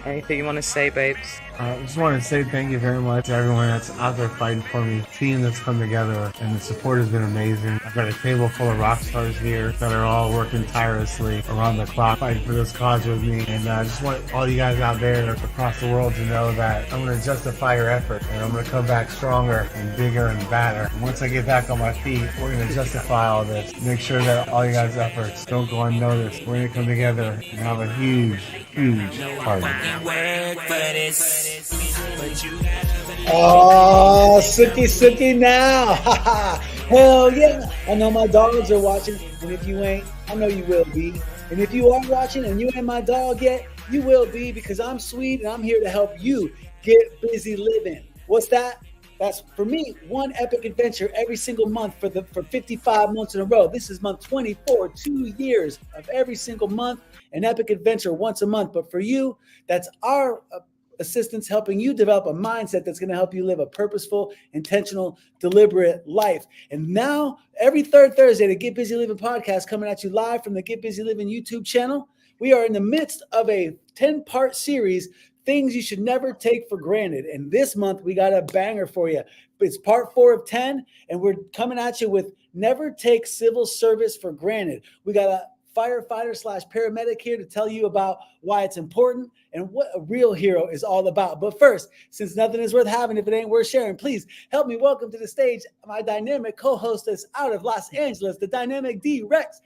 Anything you want to say, babes? I just want to say thank you very much to everyone that's out there fighting for me. Team that's come together, and the support has been amazing. I've got a table full of rock stars here that are all working tirelessly around the clock fighting for this cause with me. And I just want all you guys out there across the world to know that I'm going to justify your effort, and I'm going to come back stronger and bigger and badder. And once I get back on my feet, we're going to justify all this. Make sure that all you guys' efforts don't go unnoticed. We're going to come together and have a huge party. Oh, Suki now. Hell yeah. I know my dogs are watching, and if you ain't, I know you will be. And if you are watching and you ain't my dog yet, you will be, because I'm sweet and I'm here to help you get busy living. What's that? That's, for me, one epic adventure every single month for 55 months in a row. This is month 24, 2 years of every single month, an epic adventure once a month. But for you, that's our assistance helping you develop a mindset that's going to help you live a purposeful, intentional, deliberate life. And now, every third Thursday, the Get Busy Living podcast coming at you live from the Get Busy Living YouTube channel. We are in the midst of a 10-part series, Things You Should Never Take for Granted. And this month, we got a banger for you. It's part 4 of 10, and we're coming at you with Never Take Civil Service for Granted. We got a firefighter/paramedic here to tell you about why it's important and what a real hero is all about. But first, since nothing is worth having if it ain't worth sharing, please help me welcome to the stage my dynamic co-hostess out of Los Angeles, the dynamic D-Rex.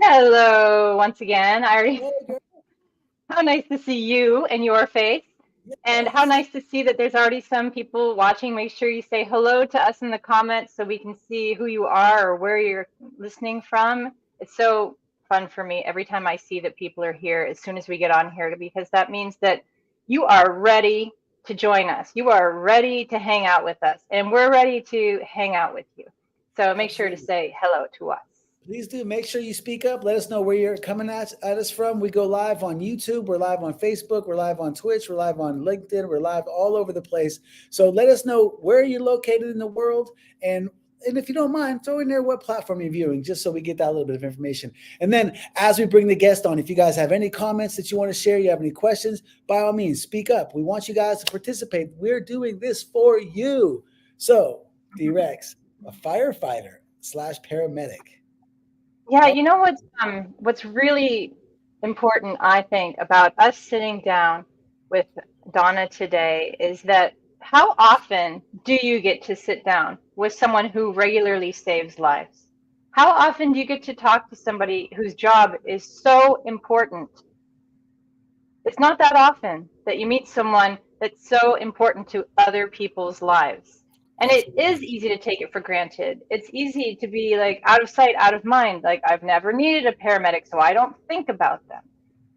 Hello, once again. How nice to see you and your face. And how nice to see that there's already some people watching. Make sure you say hello to us in the comments so we can see who you are or where you're listening from. It's so fun for me every time I see that people are here as soon as we get on here, because that means that you are ready to join us. You are ready to hang out with us, and we're ready to hang out with you. So make sure to say hello to us. Please do. Make sure you speak up. Let us know where you're coming at us from. We go live on YouTube. We're live on Facebook. We're live on Twitch. We're live on LinkedIn. We're live all over the place. So let us know where you're located in the world. And if you don't mind, throw in there what platform you're viewing, just so we get that little bit of information. And then as we bring the guest on, if you guys have any comments that you want to share, you have any questions, by all means, speak up. We want you guys to participate. We're doing this for you. So, D-Rex, a firefighter/paramedic. Yeah, you know what's really important, I think, about us sitting down with Donna today is that how often do you get to sit down with someone who regularly saves lives? How often do you get to talk to somebody whose job is so important? It's not that often that you meet someone that's so important to other people's lives. And it is easy to take it for granted. It's easy to be like out of sight, out of mind. Like, I've never needed a paramedic, so I don't think about them.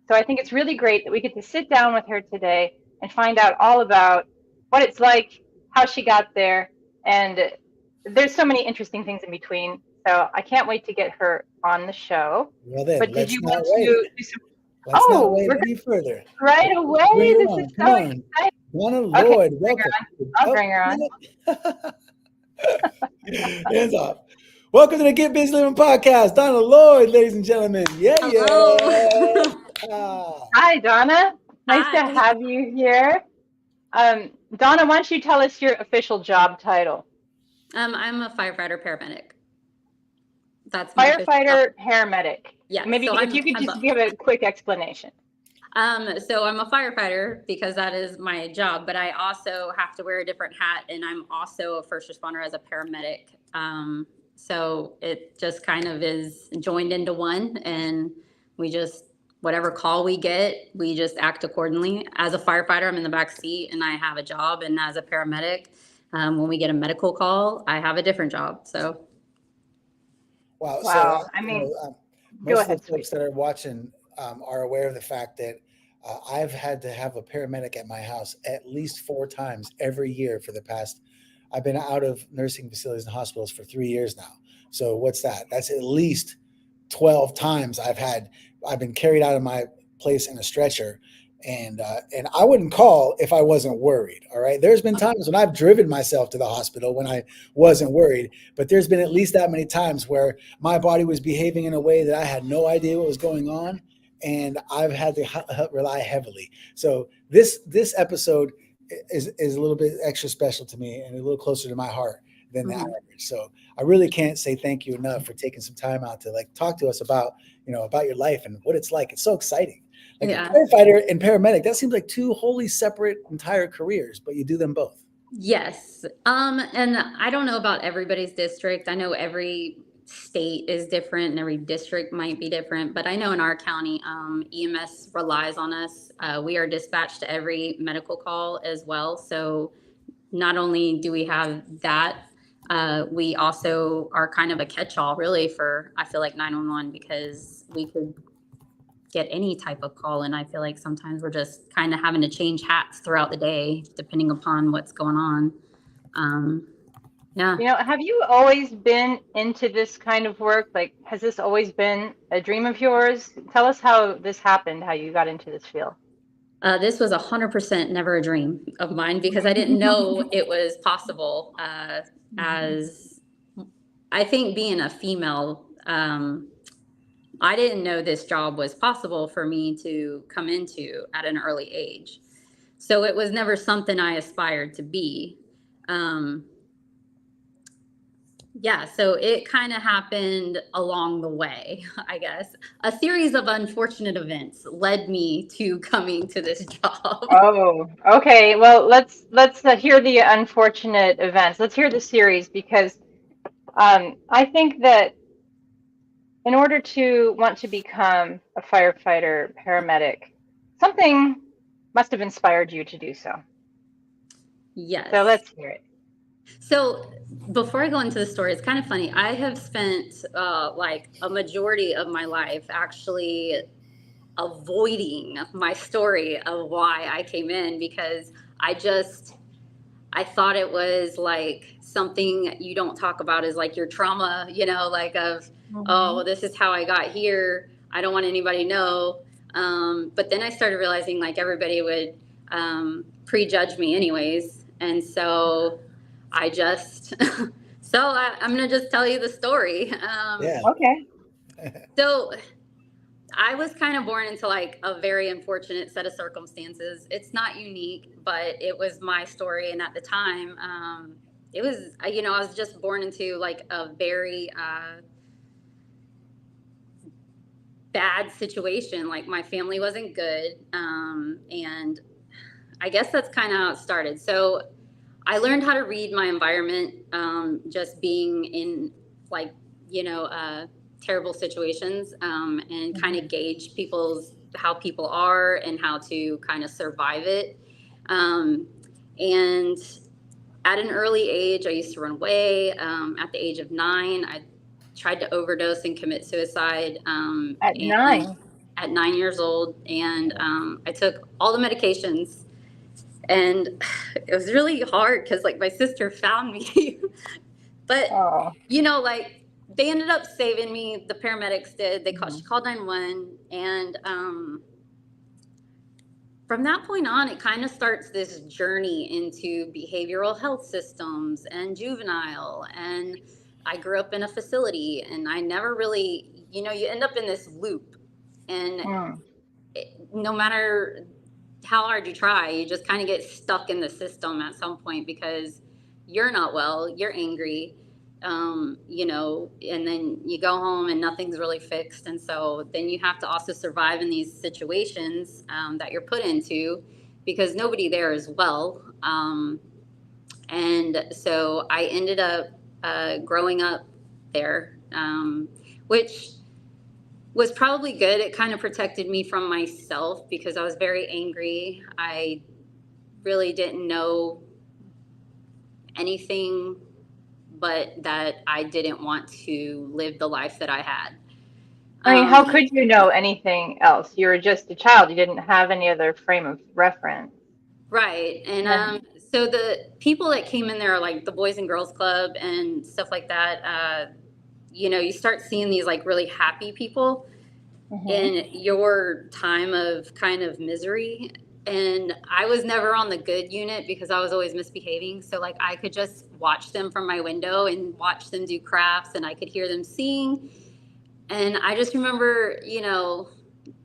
So I think it's really great that we get to sit down with her today and find out all about what it's like, how she got there. And there's so many interesting things in between. So I can't wait to get her on the show. Well, then, but did you want to do some? Let's not wait any further. Right away. This is so exciting. Donna Lloyd, welcome. I'll bring her on. Hands off. Welcome to the Get Busy Living podcast. Donna Lloyd, ladies and gentlemen. Hello. Hi, Donna. Nice to have you here. Donna, why don't you tell us your official job title? I'm a firefighter paramedic. That's my firefighter paramedic. Yeah. Maybe so if you could just give a quick explanation. So I'm a firefighter because that is my job, but I also have to wear a different hat, and I'm also a first responder as a paramedic. So it just kind of is joined into one, and we just, whatever call we get, we just act accordingly. As a firefighter, I'm in the back seat and I have a job, and as a paramedic, when we get a medical call, I have a different job. So. Wow. So, I mean, most of the folks that are watching are aware of the fact that I've had to have a paramedic at my house at least 4 times every year for the past. I've been out of nursing facilities and hospitals for 3 years now. So what's that? That's at least 12 times I've been carried out of my place in a stretcher. And I wouldn't call if I wasn't worried. All right. There's been times when I've driven myself to the hospital when I wasn't worried, but there's been at least that many times where my body was behaving in a way that I had no idea what was going on, and I've had to rely heavily. So this episode is a little bit extra special to me and a little closer to my heart than the average. So I really can't say thank you enough for taking some time out to like talk to us about, about your life and what it's like. It's so exciting. Like a firefighter and paramedic, that seems like two wholly separate entire careers, but you do them both. Yes. And I don't know about everybody's district. I know every state is different and every district might be different, but I know in our county, EMS relies on us. We are dispatched to every medical call as well. So not only do we have that, we also are kind of a catch-all really for, I feel like 911, because we could get any type of call. And I feel like sometimes we're just kind of having to change hats throughout the day, depending upon what's going on. Yeah. Have you always been into this kind of work? Like, has this always been a dream of yours? Tell us how this happened, how you got into this field. This was 100% never a dream of mine because I didn't know it was possible. As I think being a female, I didn't know this job was possible for me to come into at an early age. So it was never something I aspired to be. So it kind of happened along the way, I guess. A series of unfortunate events led me to coming to this job. Oh, okay. Well, let's hear the unfortunate events. Let's hear the series, because I think that in order to want to become a firefighter, paramedic, something must have inspired you to do so. Yes. So let's hear it. So before I go into the story, it's kind of funny. I have spent like a majority of my life actually avoiding my story of why I came in, because I thought it was like something you don't talk about is like your trauma, like of, oh, this is how I got here. I don't want anybody to know. But then I started realizing like everybody would prejudge me anyways. And so I just, I'm going to just tell you the story. Okay. So I was kind of born into like a very unfortunate set of circumstances. It's not unique, but it was my story. And at the time, it was, I was just born into like a very bad situation. Like my family wasn't good. And I guess that's kind of how it started. So I learned how to read my environment, just being in like, terrible situations, and kind of gauge how people are and how to kind of survive it. And at an early age, I used to run away. At the age of 9, I tried to overdose and commit suicide. At 9? At 9 years old. And I took all the medications. And it was really hard because like my sister found me. But, like they ended up saving me. The paramedics did. She called 911. And from that point on, it kind of starts this journey into behavioral health systems and juvenile. And I grew up in a facility, and I never really, you end up in this loop. And no matter how hard you try, you just kind of get stuck in the system at some point because you're not well, you're angry, and then you go home and nothing's really fixed. And so then you have to also survive in these situations that you're put into because nobody there is well. And so I ended up growing up there, which was probably good. It kind of protected me from myself because I was very angry. I really didn't know anything but that I didn't want to live the life that I had. I mean, how could you know anything else? You were just a child. You didn't have any other frame of reference. Right. And so the people that came in there are like the Boys and Girls Club and stuff like that. You start seeing these like really happy people. in your time of kind of misery. And I was never on the good unit because I was always misbehaving. So like I could just watch them from my window and watch them do crafts, and I could hear them sing. And I just remember, you know,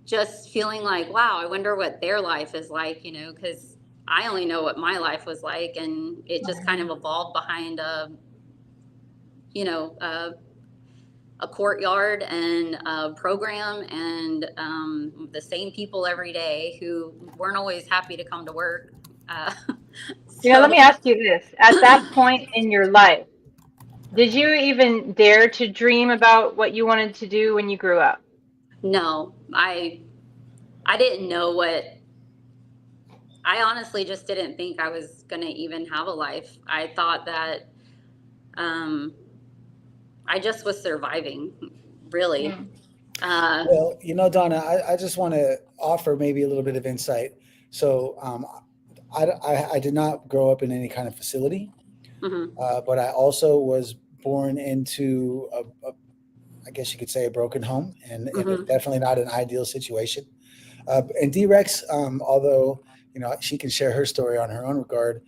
just feeling like, wow, I wonder what their life is like, you know, because I only know what my life was like. And it just kind of evolved behind you know, a courtyard and a program, and the same people every day who weren't always happy to come to work. You know, let me ask you this. At that point in your life, did you even dare to dream about what you wanted to do when you grew up? No, I didn't know what. I honestly just didn't think I was going to even have a life. I thought that I just was surviving, really. Well, you know, Donna, I just want to offer maybe a little bit of insight. So I did not grow up in any kind of facility, but I also was born into I guess you could say, a broken home, and definitely not an ideal situation. And D-Rex, although, you know, she can share her story on her own regard,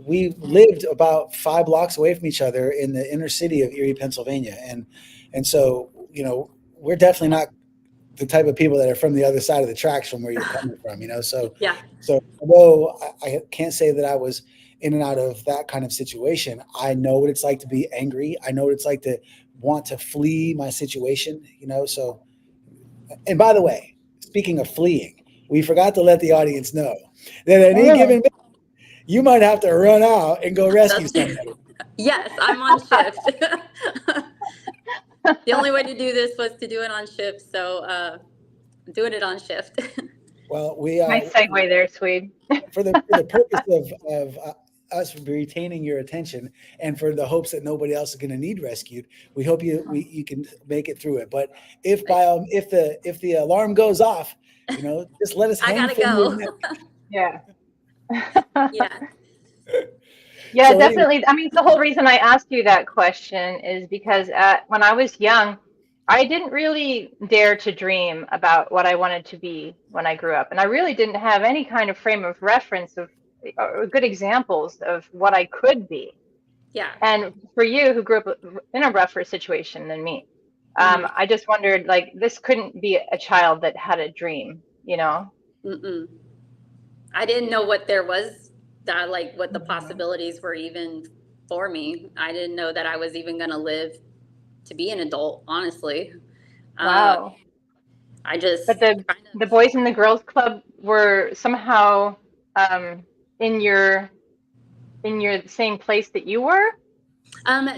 we lived about 5 blocks away from each other in the inner city of Erie, Pennsylvania. And so, you know, we're definitely not the type of people that are from the other side of the tracks from where you're coming from, you know? So, yeah. So although I can't say that I was in and out of that kind of situation, I know what it's like to be angry. I know what it's like to want to flee my situation, you know? So, and by the way, speaking of fleeing, we forgot to let the audience know that at any given minute, you might have to run out and go rescue somebody. Yes, I'm on shift. The only way to do this was to do it on shift, so doing it on shift. Well, we nice segue there, Swede. for the purpose of us retaining your attention, and for the hopes that nobody else is going to need rescued, we hope you can make it through it. But if the alarm goes off, you know, just let us. I gotta go. Yeah. Yeah. Yeah, So definitely. I mean, the whole reason I asked you that question is because when I was young, I didn't really dare to dream about what I wanted to be when I grew up. And I really didn't have any kind of frame of reference of good examples of what I could be. Yeah. And for you, who grew up in a rougher situation than me, I just wondered, like, this couldn't be a child that had a dream, you know? I didn't know what there was, that like what the possibilities were even for me. I didn't know that I was even going to live to be an adult, honestly. Wow. But the Boys and the Girls Club were somehow in your same place that you were?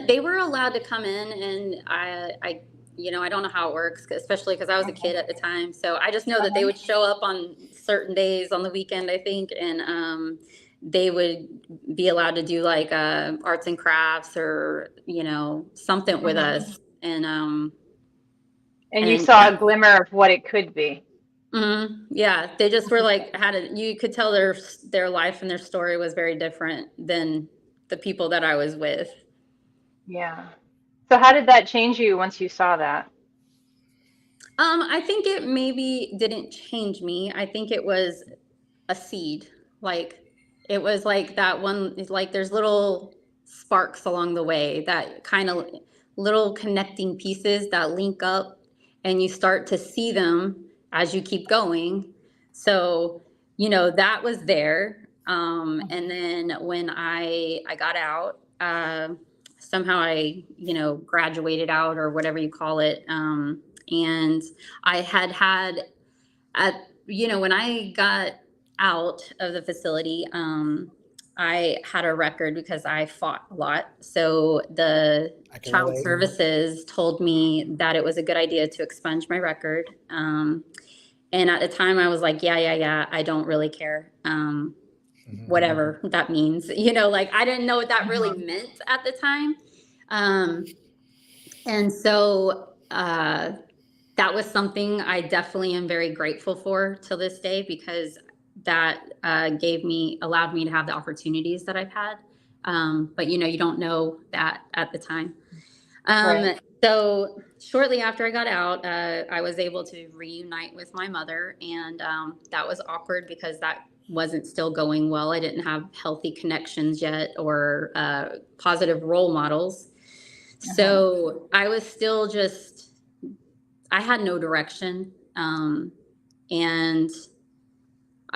They were allowed to come in, and I you know, I don't know how it works, especially because I was a kid at the time. So I just know that they would show up on certain days on the weekend, I think, and they would be allowed to do like arts and crafts or, you know, something with us. And you saw a glimmer of what it could be. Yeah, they just were like, you could tell their life and their story was very different than the people that I was with. Yeah. So how did that change you once you saw that? I think it maybe didn't change me. I think it was a seed. Like, it was like that one, like there's little sparks along the way, that kind of little connecting pieces that link up, and you start to see them as you keep going. So, you know, that was there. And then when I got out, somehow I, you know, graduated out, or whatever you call it. And I had you know, when I got out of the facility, I had a record because I fought a lot. So the child services told me that it was a good idea to expunge my record. And at the time I was like, yeah, I don't really care. Whatever that means, you know, like I didn't know what that really meant at the time. And so that was something I definitely am very grateful for to this day, because that allowed me to have the opportunities that I've had. But, you know, you don't know that at the time. Right. So shortly after I got out, I was able to reunite with my mother, and that was awkward because that wasn't still going well. I didn't have healthy connections yet or positive role models. So I was still just, I had no direction. And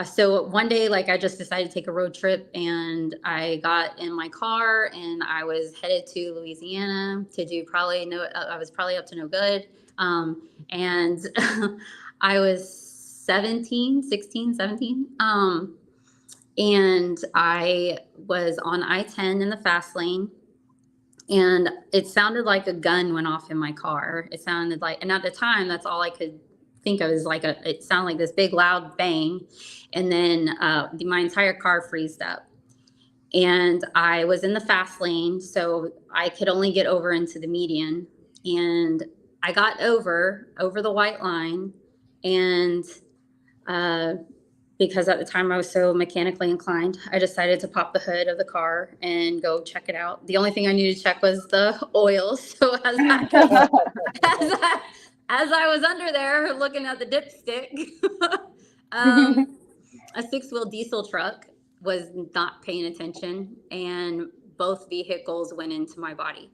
so one day, like, I just decided to take a road trip, and I got in my car and I was headed to Louisiana to do I was probably up to no good. And I was 16, 17. And I was on I-10 in the fast lane, and it sounded like a gun went off in my car. It sounded like, and at the time, that's all I could think of, is like it sounded like this big loud bang. And then my entire car freezed up. And I was in the fast lane, so I could only get over into the median. And I got over the white line, and because at the time I was so mechanically inclined, I decided to pop the hood of the car and go check it out. The only thing I needed to check was the oil. So as I was under there looking at the dipstick, a 6-wheel diesel truck was not paying attention, and both vehicles went into my body.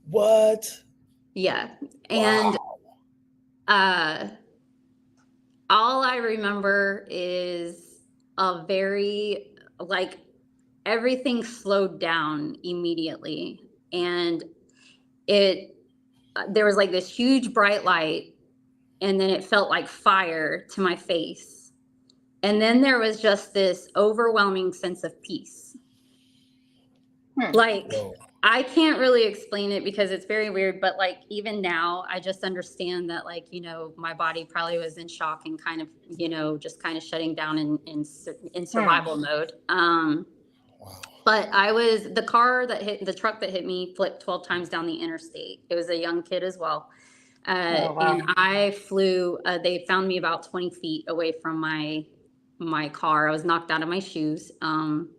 What? Yeah. And all I remember is a very, like, everything slowed down immediately. And there was like this huge bright light, and then it felt like fire to my face. And then there was just this overwhelming sense of peace. Like, I can't really explain it because it's very weird, but like, even now, I just understand that, like, you know, my body probably was in shock and kind of, you know, just kind of shutting down in survival mode. But the truck that hit me flipped 12 times down the interstate. It was a young kid as well. And I flew, they found me about 20 feet away from my car. I was knocked out of my shoes. And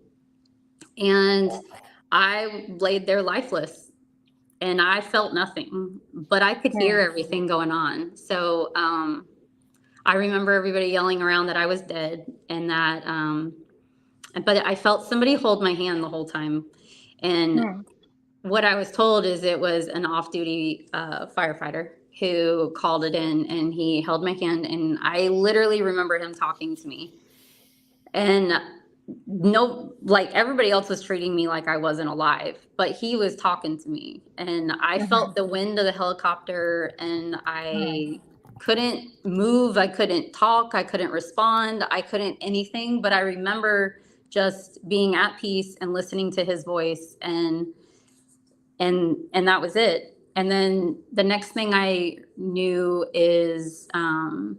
I laid there lifeless, and I felt nothing, but I could hear everything going on. So I remember everybody yelling around that I was dead, and that, but I felt somebody hold my hand the whole time. And what I was told is it was an off-duty firefighter who called it in, and he held my hand, and I literally remember him talking to me. And like, everybody else was treating me like I wasn't alive, but he was talking to me, and I felt the wind of the helicopter, and I couldn't move. I couldn't talk. I couldn't respond. I couldn't anything, but I remember just being at peace and listening to his voice, and that was it. And then the next thing I knew is kind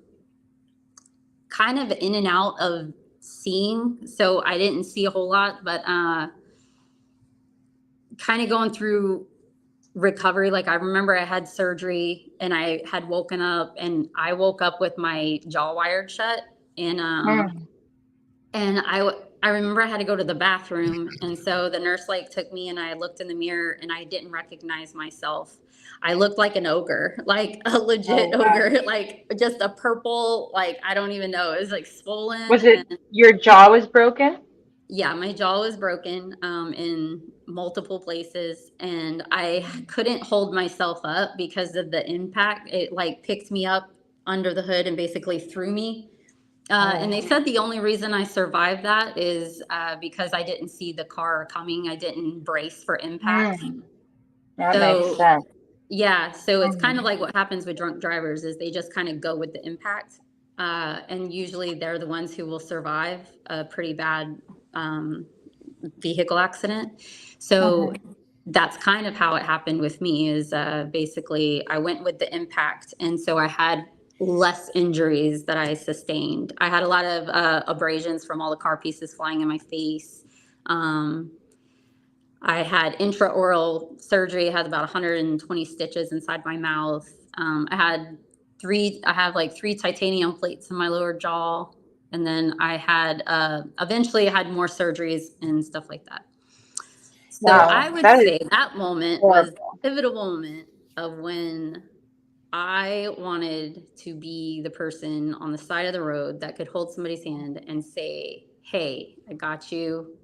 of in and out of seeing. So I didn't see a whole lot, but kind of going through recovery. Like, I remember I had surgery, and I had woken up, and I woke up with my jaw wired shut. And I remember I had to go to the bathroom. And so the nurse, like, took me, and I looked in the mirror, and I didn't recognize myself. I looked like an ogre, like a legit ogre, like just a purple, like, I don't even know. It was like swollen. Was it your jaw was broken? Yeah, my jaw was broken in multiple places, and I couldn't hold myself up because of the impact. It, like, picked me up under the hood and basically threw me. And they said the only reason I survived that is because I didn't see the car coming. I didn't brace for impact. That makes sense. Yeah, so it's kind of like what happens with drunk drivers is they just kind of go with the impact. And usually they're the ones who will survive a pretty bad vehicle accident. So that's kind of how it happened with me, is basically I went with the impact. And so I had less injuries that I sustained. I had a lot of abrasions from all the car pieces flying in my face. I had intraoral surgery. I had about 120 stitches inside my mouth. I have like 3 titanium plates in my lower jaw. And then I had, eventually I had more surgeries and stuff like that. So I would say that moment was a pivotal moment of when I wanted to be the person on the side of the road that could hold somebody's hand and say, hey, I got you.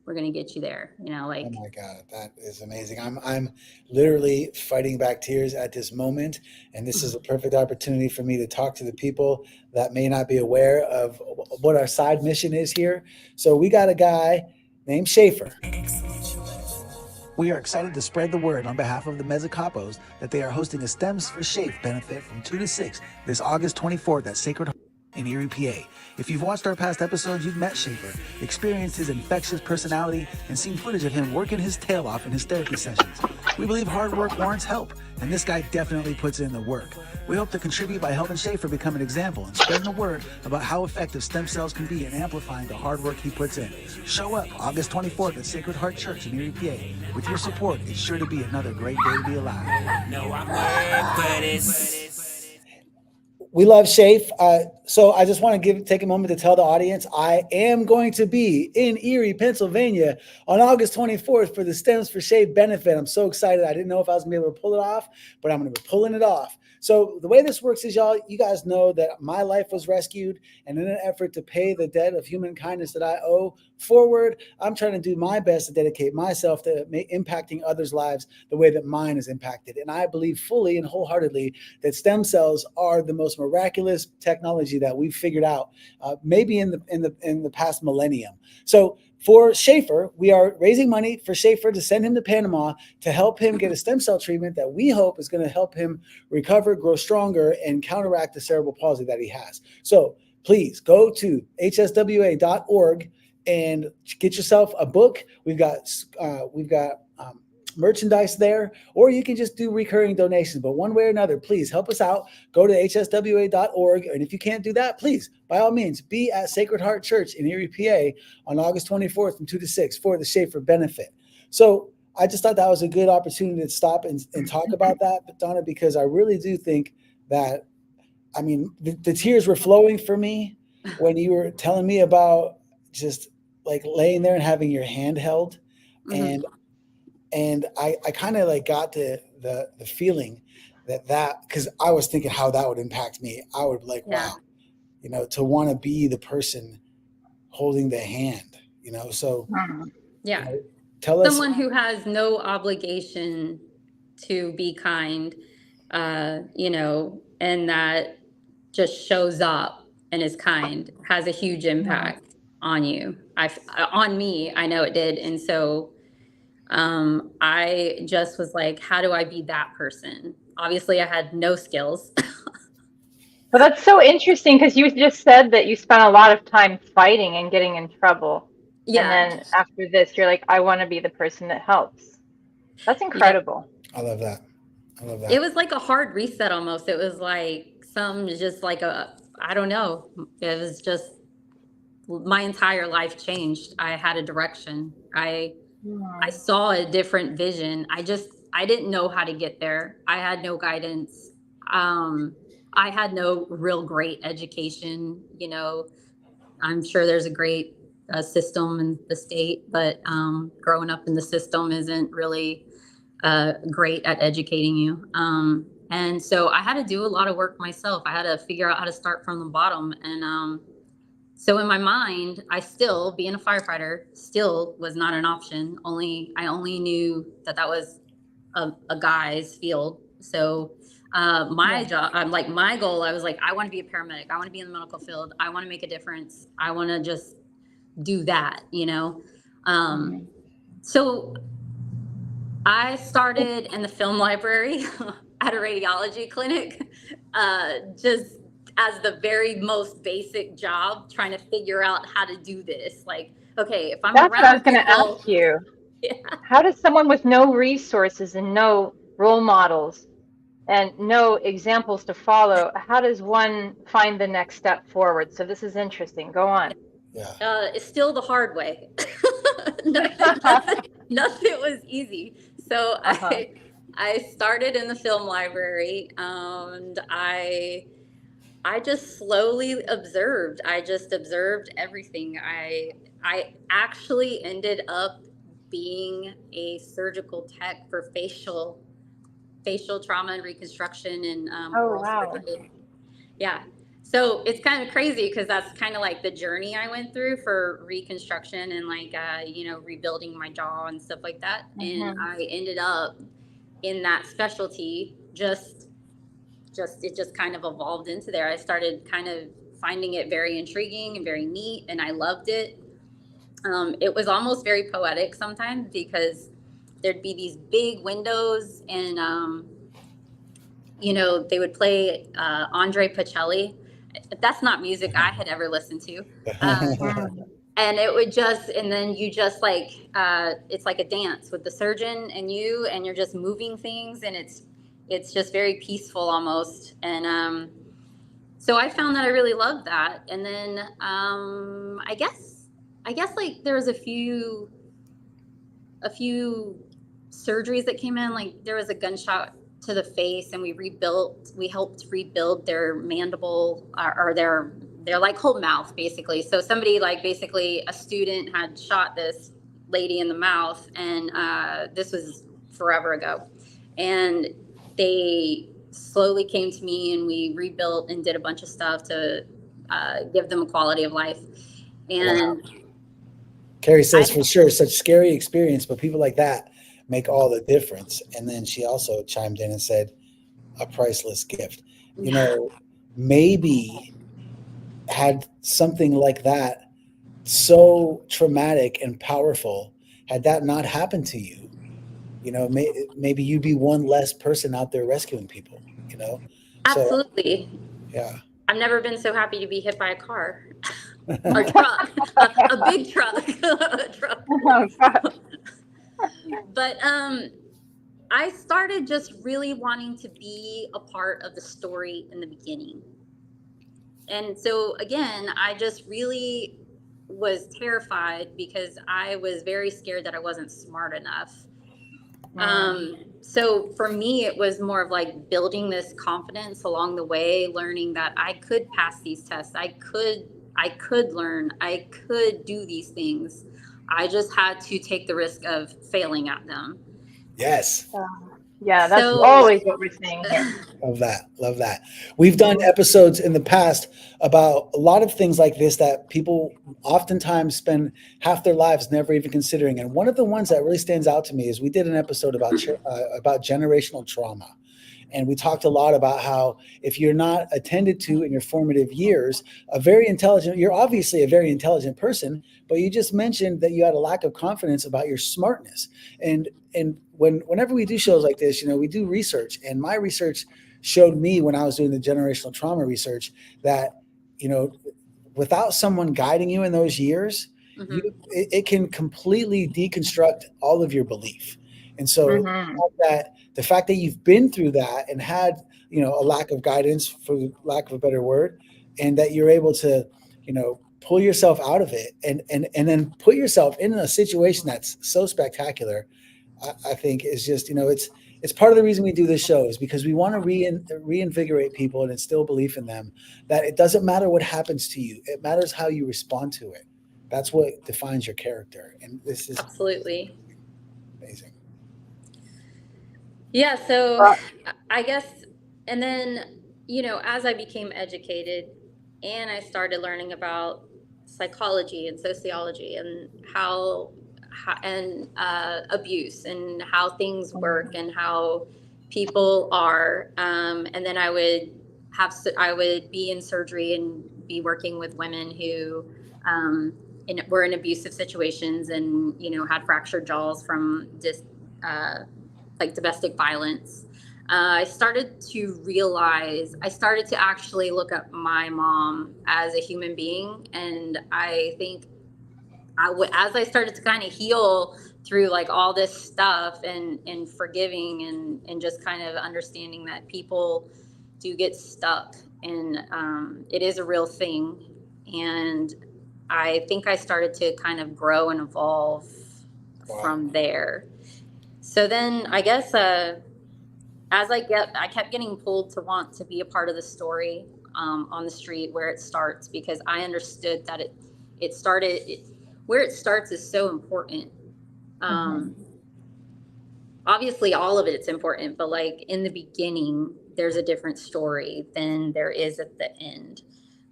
We're going to get you there. You know, like, Oh my God, that is amazing. I'm literally fighting back tears at this moment. And this is a perfect opportunity for me to talk to the people that may not be aware of what our side mission is here. So we got a guy named Schaefer. We are excited to spread the word on behalf of the Mezzicapos that they are hosting a Stems for Shape benefit from 2 to 6 this August 24th at Sacred Heart in Erie, PA. If you've watched our past episodes, you've met Schaefer, experienced his infectious personality, and seen footage of him working his tail off in his therapy sessions. We believe hard work warrants help, and this guy definitely puts in the work. We hope to contribute by helping Schaefer become an example and spreading the word about how effective stem cells can be in amplifying the hard work he puts in. Show up August 24th at Sacred Heart Church in Erie, PA. With your support, it's sure to be another great day to be alive. No, I work for this. We love Shafe. So I just want to take a moment to tell the audience I am going to be in Erie, Pennsylvania on August 24th for the Stems for Shape benefit. I'm so excited. I didn't know if I was going to be able to pull it off, but I'm going to be pulling it off. So the way this works is, you guys know that my life was rescued, and in an effort to pay the debt of human kindness that I owe forward, I'm trying to do my best to dedicate myself to impacting others' lives the way that mine is impacted. And I believe fully and wholeheartedly that stem cells are the most miraculous technology that we've figured out, maybe in the past millennium. So for Schaefer, we are raising money for Schaefer to send him to Panama to help him get a stem cell treatment that we hope is going to help him recover, grow stronger, and counteract the cerebral palsy that he has. So please go to hswa.org and get yourself a book. We've got merchandise there, or you can just do recurring donations. But one way or another, please help us out. Go to hswa.org. And if you can't do that, please, by all means, be at Sacred Heart Church in Erie, PA on August 24th from 2 to 6 for the Schaefer benefit. So I just thought that was a good opportunity to stop and talk about that, Donna, because I really do think that, I mean, the tears were flowing for me when you were telling me about just like laying there and having your hand held. mm-hmm. And I kind of like got the feeling that because I was thinking how that would impact me. I would like, Yeah. wow, to want to be the person holding the hand, so Yeah. Tell us. Someone who has no obligation to be kind, and that just shows up and is kind has a huge impact on you. On me, I know it did. And so I just was like, how do I be that person? Obviously I had no skills. Well, that's so interesting because you just said that you spent a lot of time fighting and getting in trouble. Yeah. And then after this, you're like, I want to be the person that helps. That's incredible. I love that. It was like a hard reset almost. It was like I don't know. It was just my entire life changed. I had a direction. I saw a different vision. I didn't know how to get there. I had no guidance. I had no real great education. I'm sure there's a great system in the state, but growing up in the system isn't really great at educating you. And so I had to do a lot of work myself. I had to figure out how to start from the bottom. And so in my mind, being a firefighter still was not an option. I only knew that was a guy's field. So my job, my goal, I was like, I want to be a paramedic. I want to be in the medical field. I want to make a difference. I want to just do that, So I started in the film library at a radiology clinic, just as the very most basic job, trying to figure out how to do this. Like, okay, if I'm That's around what I was going to people- ask you. Yeah. How does someone with no resources and no role models and no examples to follow, how does one find the next step forward? So this is interesting. Go on. Yeah. It's still the hard way. Nothing was easy. So I started in the film library, and I just slowly observed. I just observed everything. I actually ended up being a surgical tech for facial facial trauma and reconstruction and Oh, oral wow. surgery. Yeah. So it's kind of crazy because that's kind of like the journey I went through for reconstruction and like, rebuilding my jaw and stuff like that. And I ended up in that specialty, it just kind of evolved into there. I started kind of finding it very intriguing and very neat, and I loved it. It was almost very poetic sometimes because there'd be these big windows and, they would play Andre Pacelli. That's not music I had ever listened to. And it would and then you just like, it's like a dance with the surgeon and you're just moving things, and it's just very peaceful almost. And so I found that I really loved that. And then I guess like there was a few surgeries that came in, like there was a gunshot to the face and we helped rebuild their mandible or their like whole mouth basically. So somebody like basically a student had shot this lady in the mouth, and this was forever ago, and they slowly came to me and we rebuilt and did a bunch of stuff to give them a quality of life. And wow. Carrie says, for sure, such scary experience, but people like that make all the difference. And then she also chimed in and said, a priceless gift. Maybe had something like that so traumatic and powerful, had that not happened to you, maybe you'd be one less person out there rescuing people, Absolutely. So, yeah. I've never been so happy to be hit by a car. A truck, a big truck. Oh, God. But I started just really wanting to be a part of the story in the beginning. And so again, I just really was terrified because I was very scared that I wasn't smart enough. So for me, it was more of like building this confidence along the way, learning that I could pass these tests. I could learn, I could do these things. I just had to take the risk of failing at them. Yes. Yeah, that's always what we're saying here. Love that. We've done episodes in the past about a lot of things like this that people oftentimes spend half their lives never even considering. And one of the ones that really stands out to me is we did an episode about generational trauma. And we talked a lot about how if you're not attended to in your formative years, you're obviously a very intelligent person, but you just mentioned that you had a lack of confidence about your smartness. And whenever we do shows like this, we do research, and my research showed me when I was doing the generational trauma research that, without someone guiding you in those years, it can completely deconstruct all of your belief. And so the fact that you've been through that and had, a lack of guidance, for lack of a better word, and that you're able to, pull yourself out of it and then put yourself in a situation that's so spectacular, I think is just, it's part of the reason we do this show, is because we want to reinvigorate people and instill belief in them that it doesn't matter what happens to you. It matters how you respond to it. That's what defines your character. And this is absolutely amazing. Yeah. So I guess, and then, as I became educated and I started learning about psychology and sociology and how abuse and how things work and how people are, and then I would be in surgery and be working with women who were in abusive situations and had fractured jaws from just like domestic violence. I started to actually look at my mom as a human being, and I think as I started to kind of heal through like all this stuff and forgiving and just kind of understanding that people do get stuck, and it is a real thing. And I think I started to kind of grow and evolve from there. So then I guess as I kept getting pulled to want to be a part of the story on the street where it starts, because I understood that where it starts is so important. obviously all of it's important, but like in the beginning, there's a different story than there is at the end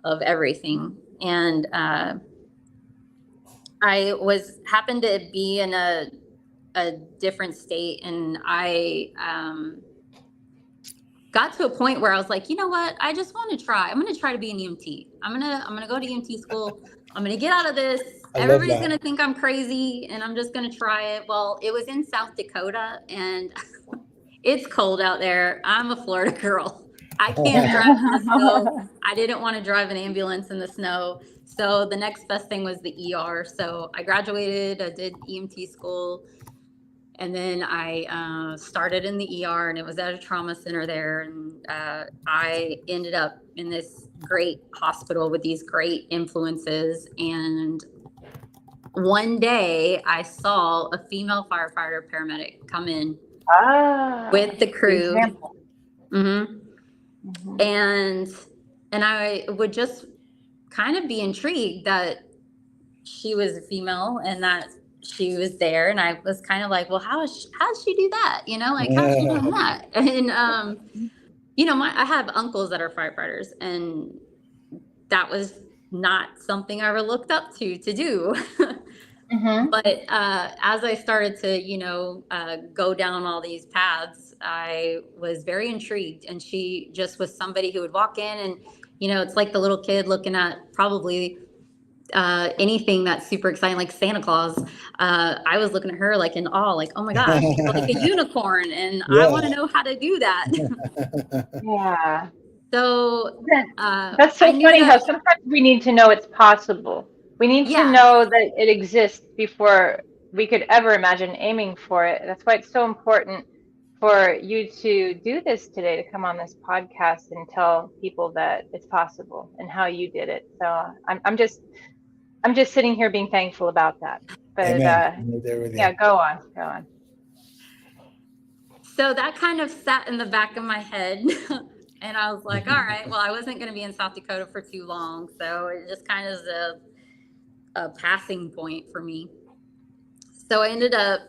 of everything. And I happened to be in a different state, and I got to a point where I was like, you know what? I just want to try. I'm going to try to be an EMT. I'm going to go to EMT school. I'm going to get out of this. Everybody's going to think I'm crazy, and I'm just going to try it. Well, it was in South Dakota, and it's cold out there. I'm a Florida girl. I can't drive in the snow. I didn't want to drive an ambulance in the snow. So the next best thing was the ER. So I graduated, I did EMT school, and then I started in the ER, and it was at a trauma center there. And I ended up in this great hospital with these great influences. And one day I saw a female firefighter paramedic come in with the crew. And I would just kind of be intrigued that she was female and that she was there. And I was kind of like, well, how did she do that? You know, like, how's she doing that? And, you know, I have uncles that are firefighters, and that was not something I ever looked up to do. But as I started to, you know, go down all these paths, I was very intrigued. And she just was somebody who would walk in, and, you know, it's like the little kid looking at probably anything that's super exciting, like Santa Claus. I was looking at her like in awe, like, oh my gosh, she's like a unicorn, and I want to know how to do that. Yeah. So that's so funny how sometimes we need to know it's possible. We need to know that it exists before we could ever imagine aiming for it. That's why it's so important for you to do this today, to come on this podcast and tell people that it's possible and how you did it. So I'm just sitting here being thankful about that. But yeah, go on. So that kind of sat in the back of my head. And I was like, all right, well, I wasn't going to be in South Dakota for too long. So it just kind of is a passing point for me. So I ended up,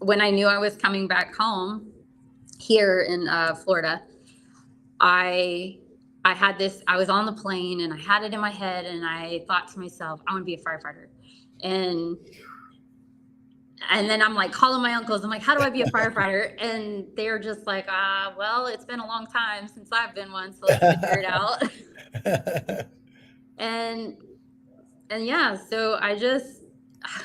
when I knew I was coming back home here in Florida, I had this, I was on the plane, and I had it in my head, and I thought to myself, I want to be a firefighter. And then I'm like calling my uncles. I'm like, how do I be a firefighter? And they're just like, well, it's been a long time since I've been one, so let's figure it out. And yeah, so I just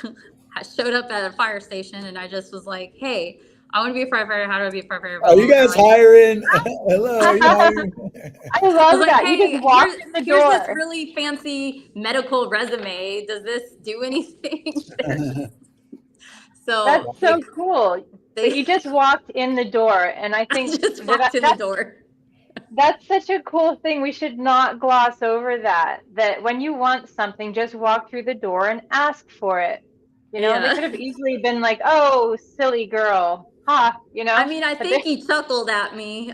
I showed up at a fire station, and I just was like, hey, I want to be a firefighter. How do I be a firefighter? Are you guys hiring? Hello, are you hiring? I love that. Hey, you just walked in the door. Here's this really fancy medical resume. Does this do anything? So that's so cool. But you just walked in the door, and I think I just walked in the door. That's such a cool thing. We should not gloss over that. That when you want something, just walk through the door and ask for it. You know, they could have easily been like, "Oh, silly girl, ha!" You know. I mean, I think he chuckled at me.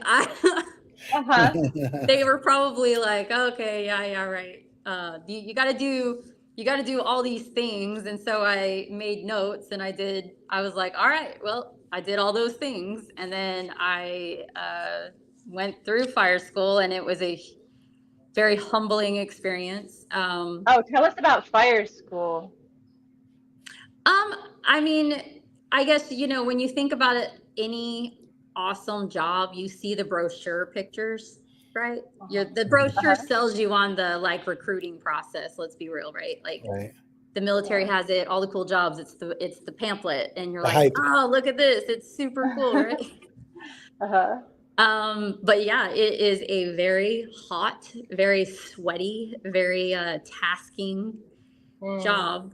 They were probably like, "Okay, yeah, right. You got to do all these things." And so I made notes, and I was like, all right, well, I did all those things. And then I went through fire school, and it was a very humbling experience. Tell us about fire school. I mean, I guess, you know, when you think about it, any awesome job, you see the brochure pictures, right? The brochure sells you on the like recruiting process. Let's be real, right? Like the military has it, all the cool jobs. It's the pamphlet, and you're like, oh, look at this. It's super cool, right? But yeah, it is a very hot, very sweaty, very tasking job.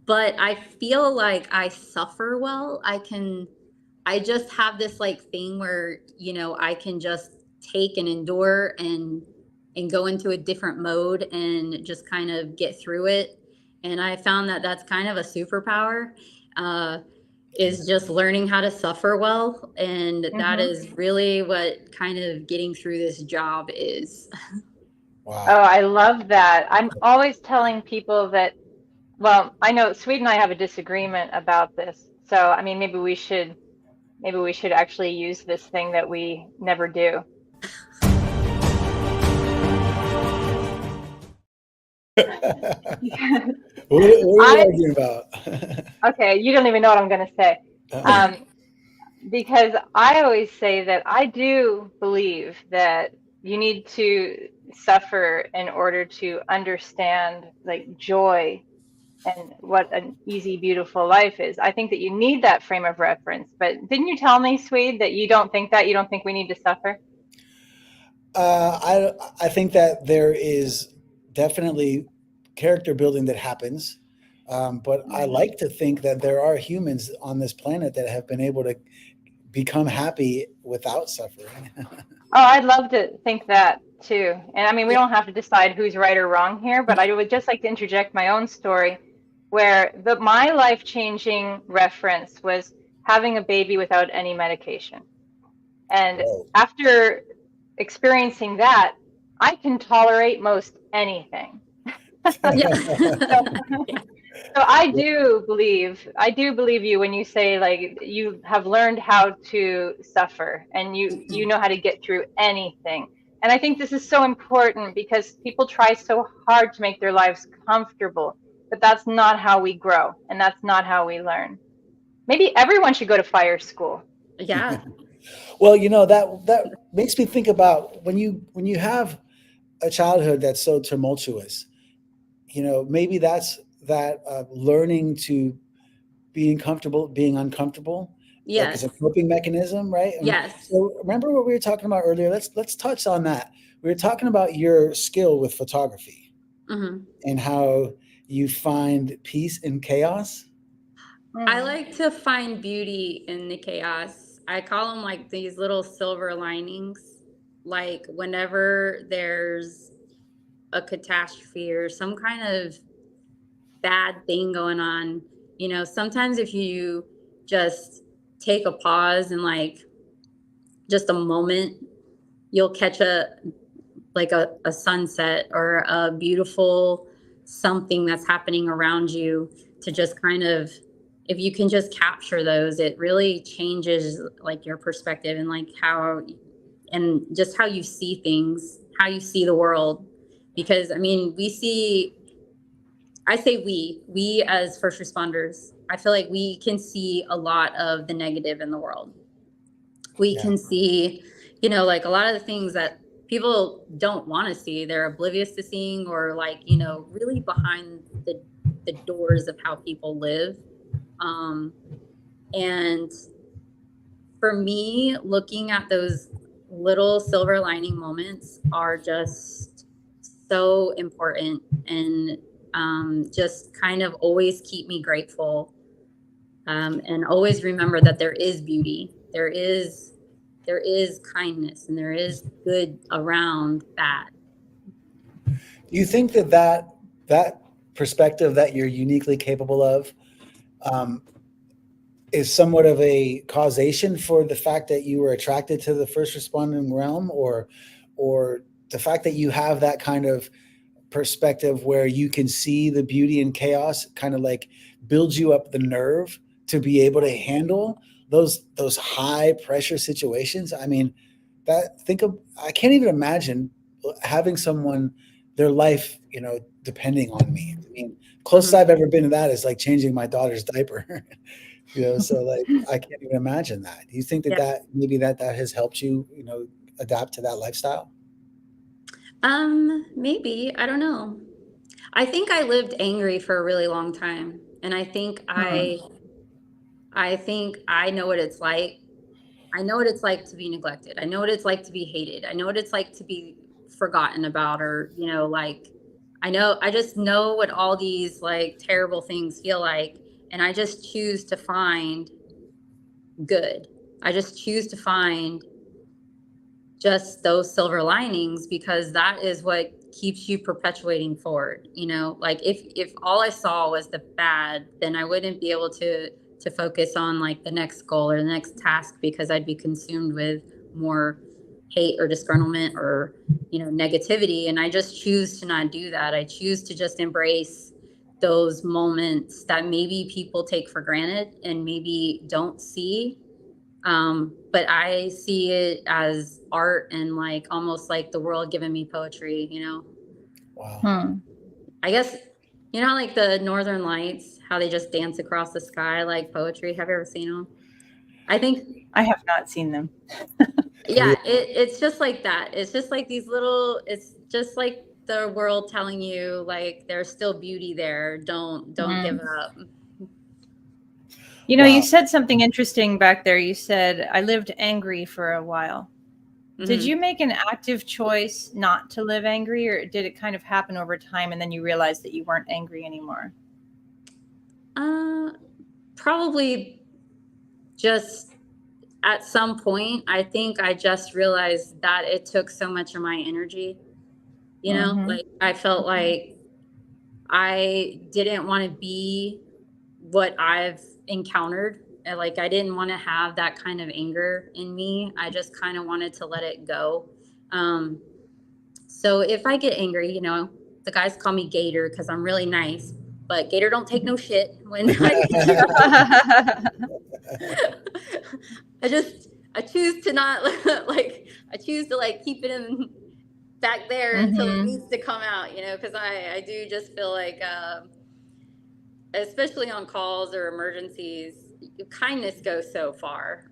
But I feel like I suffer well. I just have this like thing where, you know, I can just take and endure and go into a different mode and just kind of get through it. And I found that that's kind of a superpower, is just learning how to suffer well. And that is really what kind of getting through this job is. Wow. Oh, I love that. I'm always telling people that, well, I know Swede and I have a disagreement about this. So, I mean, maybe we should maybe we should actually use this thing that we never do. What are you arguing about? Okay, you don't even know what I'm going to say. Because I always say that I do believe that you need to suffer in order to understand like joy and what an easy, beautiful life is. I think that you need that frame of reference. But didn't you tell me, Swede, that you don't think that? You don't think we need to suffer? I think that there is definitely character building that happens, but I like to think that there are humans on this planet that have been able to become happy without suffering. Oh, I'd love to think that too. And I mean, we don't have to decide who's right or wrong here, but I would just like to interject my own story where my life-changing reference was having a baby without any medication. And Whoa. after experiencing that, I can tolerate most anything. So I do believe you when you say like you have learned how to suffer and you know how to get through anything. And I think this is so important because people try so hard to make their lives comfortable, but that's not how we grow and that's not how we learn. Maybe everyone should go to fire school. Yeah. Well, that makes me think about when you have a childhood that's so tumultuous, maybe that's that learning to being comfortable, being uncomfortable, like as Yes. a coping mechanism, right? Yes. So remember what we were talking about earlier? Let's touch on that. We were talking about your skill with photography and how you find peace in chaos. I like to find beauty in the chaos. I call them like these little silver linings. Like whenever there's a catastrophe or some kind of bad thing going on, sometimes if you just take a pause and like just a moment, you'll catch a sunset or a beautiful something that's happening around you to just kind of, if you can just capture those, it really changes like your perspective and like and just how you see things, how you see the world. Because I mean, I say we as first responders, I feel like we can see a lot of the negative in the world. We can see, like a lot of the things that people don't want to see, they're oblivious to seeing, or like, really behind the doors of how people live. And for me, looking at those little silver lining moments are just so important and just kind of always keep me grateful and always remember that there is beauty, there is kindness, and there is good around bad. Do you think that perspective that you're uniquely capable of is somewhat of a causation for the fact that you were attracted to the first responding realm, or the fact that you have that kind of perspective where you can see the beauty in chaos kind of like builds you up the nerve to be able to handle those high pressure situations? I mean, I can't even imagine having someone, their life, depending on me. I mean, closest I've ever been to that is like changing my daughter's diaper. So like I can't even imagine that. Do you think that maybe that has helped you, adapt to that lifestyle? Maybe, I don't know. I think I lived angry for a really long time, and I think I think I know what it's like. I know what it's like to be neglected. I know what it's like to be hated. I know what it's like to be forgotten about, or like I just know what all these like terrible things feel like, and I just choose to find good. I just choose to find just those silver linings, because that is what keeps you perpetuating forward. Like if all I saw was the bad, then I wouldn't be able to focus on like the next goal or the next task, because I'd be consumed with more hate or disgruntlement or negativity. And I just choose to not do that. I choose to just embrace those moments that maybe people take for granted and maybe don't see, But I see it as art and like almost like the world giving me poetry, you know? Wow. I guess, you know, like the Northern Lights, how they just dance across the sky like poetry. Have you ever seen them? I think, I have not seen them. yeah, it's just like that. It's just like these little, it's just like the world telling you like there's still beauty there. Don't give up. You know, Wow. you said something interesting back there. You said, I lived angry for a while. Did Mhm. you make an active choice not to live angry, or did it kind of happen over time and then you realized that you weren't angry anymore? Probably just at some point, I think I just realized that it took so much of my energy. You know, Mhm. like I felt like I didn't want to be what I've encountered. And like I didn't want to have that kind of anger in me. I just kind of wanted to let it go. Um, so if I get angry, you know, the guys call me Gator because I'm really nice. But Gator don't take no shit when I choose to not like I choose to like keep it in back there until it needs to come out, you know, because I do just feel like especially on calls or emergencies, kindness goes so far.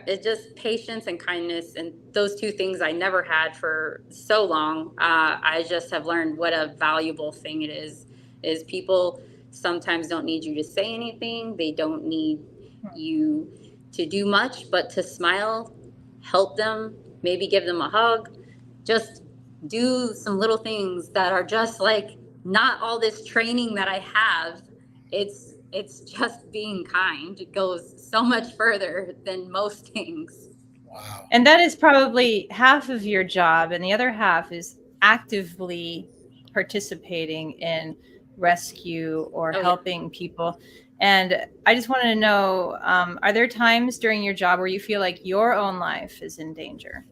It's just patience and kindness, and those two things I never had for so long. I just have learned what a valuable thing it is. Is people sometimes don't need you to say anything. They don't need you to do much, but to smile, help them, maybe give them a hug, just do some little things that are just like not all this training that I have. It's just being kind. It goes so much further than most things. Wow. And that is probably half of your job, and the other half is actively participating in rescue or Oh yeah. helping people. And I just wanted to know, are there times during your job where you feel like your own life is in danger?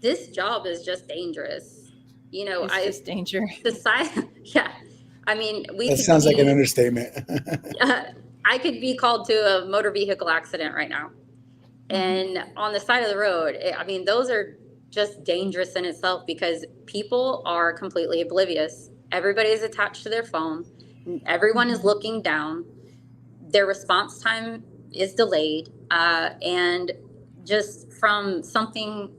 This job is just dangerous. You know, It's just danger. society. Yeah, I mean, we That could sounds like an be. understatement. I could be called to a motor vehicle accident right now, and on the side of the road. I mean, those are just dangerous in itself because people are completely oblivious. Everybody is attached to their phone. Everyone is looking down. Their response time is delayed, and just from something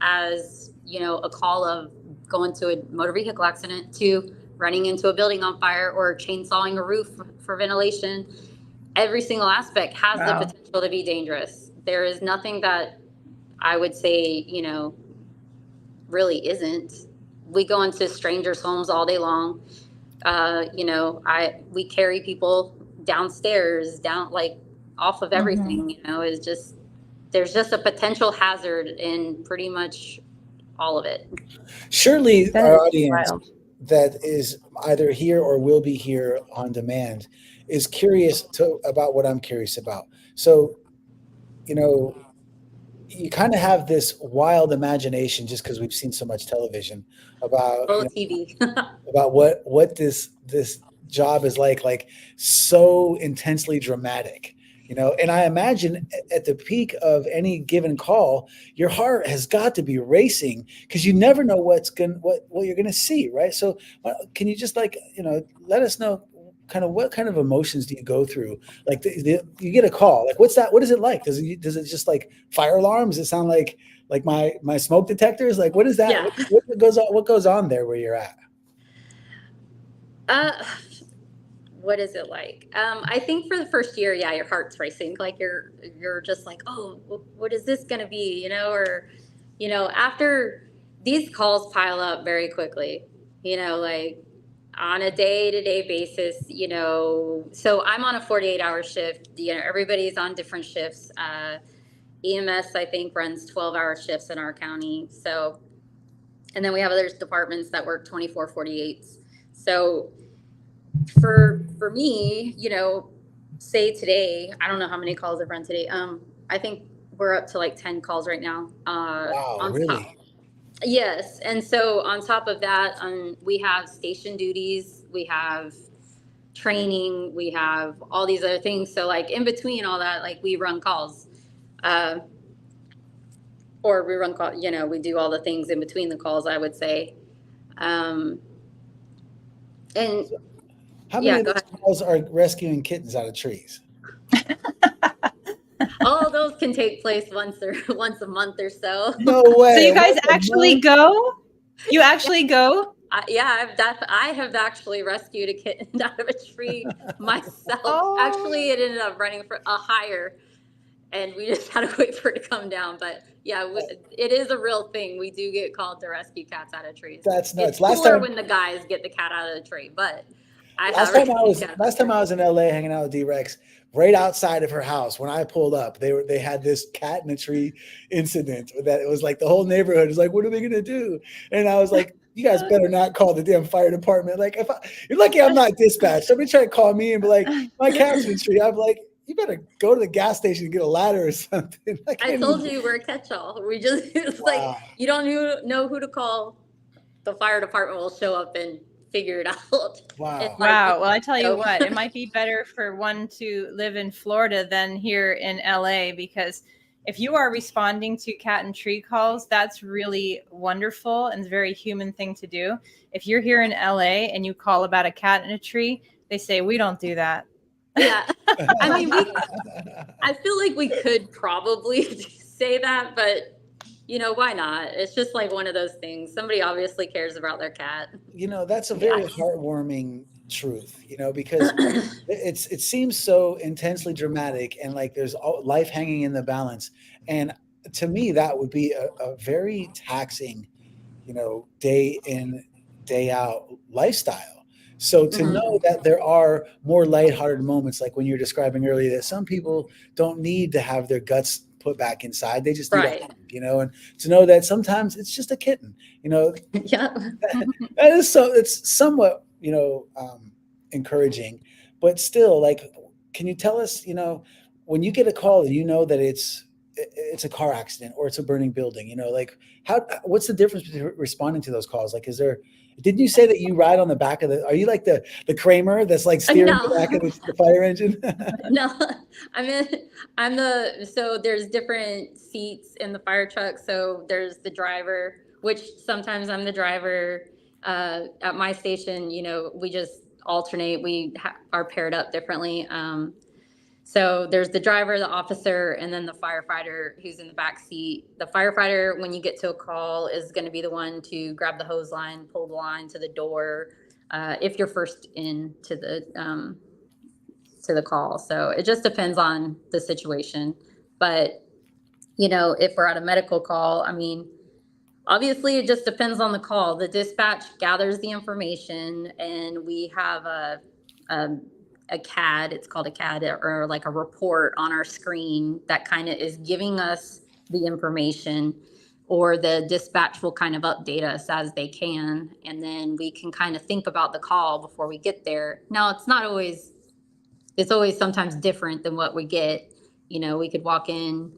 as you know a call of going to a motor vehicle accident to running into a building on fire or chainsawing a roof for ventilation, every single aspect has the Wow. potential to be dangerous. There is nothing that I would say, you know, really isn't. We go into strangers' homes all day long. You know, we carry people downstairs, down like off of everything. You know, is just there's just a potential hazard in pretty much all of it. Surely That our is audience wild. that is either here or will be here on demand is curious about what I'm curious about. So, you know, you kind of have this wild imagination just because we've seen so much television about, Oh, TV. about what this job is like so intensely dramatic, and I imagine at the peak of any given call your heart has got to be racing because you never know what you're gonna see, right? So can you just let us know kind of what kind of emotions do you go through, like you get a call, like what is it like? Does it just like fire alarms? Does it sound like my smoke detectors? Like what is that? Yeah. What goes on there where you're at? Uh, what is it like? I think for the first year, yeah, your heart's racing. Like you're just like, oh, what is this gonna be? You know, or you know, after these calls pile up very quickly. You know, like on a day-to-day basis. You know, so I'm on a 48-hour shift. You know, everybody's on different shifts. EMS, I think, runs 12-hour shifts in our county. So, and then we have other departments that work 24, 48s. So for me, you know, say today, I don't know how many calls I've run today. I think we're up to like 10 calls right now. Wow, On top. really? Yes. And so on top of that, we have station duties. We have training, we have all these other things. So like in between all that, like we run calls, or we run call, we do all the things in between the calls, I would say. And How many of those calls are rescuing kittens out of trees? all those can take place once a month or so. No way. So you guys actually go? You actually go? I have actually rescued a kitten out of a tree myself. Oh. Actually, it ended up running for a hire, and we just had to wait for it to come down. But yeah, it is a real thing. We do get called to rescue cats out of trees. That's nuts. It's cooler when the guys get the cat out of the tree, but last time I was in LA hanging out with D-Rex, right outside of her house, when I pulled up, they had this cat in a tree incident that it was like the whole neighborhood is like, what are they gonna do? And I was like, you guys better not call the damn fire department. Like, you're lucky I'm not dispatched. Somebody try to call me and be like, my cat's in the tree. I'm like, you better go to the gas station and get a ladder or something. I told you we're a catch-all. We just, it's like, you don't know who to call. The fire department will show up and figure it out. Wow. Wow. Well, I tell you what, it might be better for one to live in Florida than here in LA, because if you are responding to cat and tree calls, that's really wonderful and a very human thing to do. If you're here in LA and you call about a cat in a tree, they say, we don't do that. Yeah. I mean, I feel like we could probably say that, but why not? It's just like one of those things. Somebody obviously cares about their cat. That's a very heartwarming truth, because it seems so intensely dramatic and like there's life hanging in the balance. And to me, that would be a very taxing, day in, day out lifestyle. So to know that there are more lighthearted moments, like when you were describing earlier, that some people don't need to have their guts put back inside. They just need and to know that sometimes it's just a kitten, Yeah. that is so, it's somewhat, encouraging, but still, like, can you tell us, when you get a call and that it's a car accident or it's a burning building, like what's the difference between responding to those calls? Like, didn't you say that you ride on the back of are you like the Kramer that's like steering the back of the fire engine? No, so there's different seats in the fire truck. So there's the driver, which sometimes I'm the driver. At my station, we just alternate. We are paired up differently. So there's the driver, the officer, and then the firefighter who's in the back seat. The firefighter, when you get to a call, is going to be the one to grab the hose line, pull the line to the door, if you're first in to the call. So it just depends on the situation. But, if we're at a medical call, obviously it just depends on the call. The dispatch gathers the information, and we have a CAD, it's called a CAD, or like a report on our screen that kind of is giving us the information, or the dispatch will kind of update us as they can. And then we can kind of think about the call before we get there. Now, it's always sometimes different than what we get. We could walk in,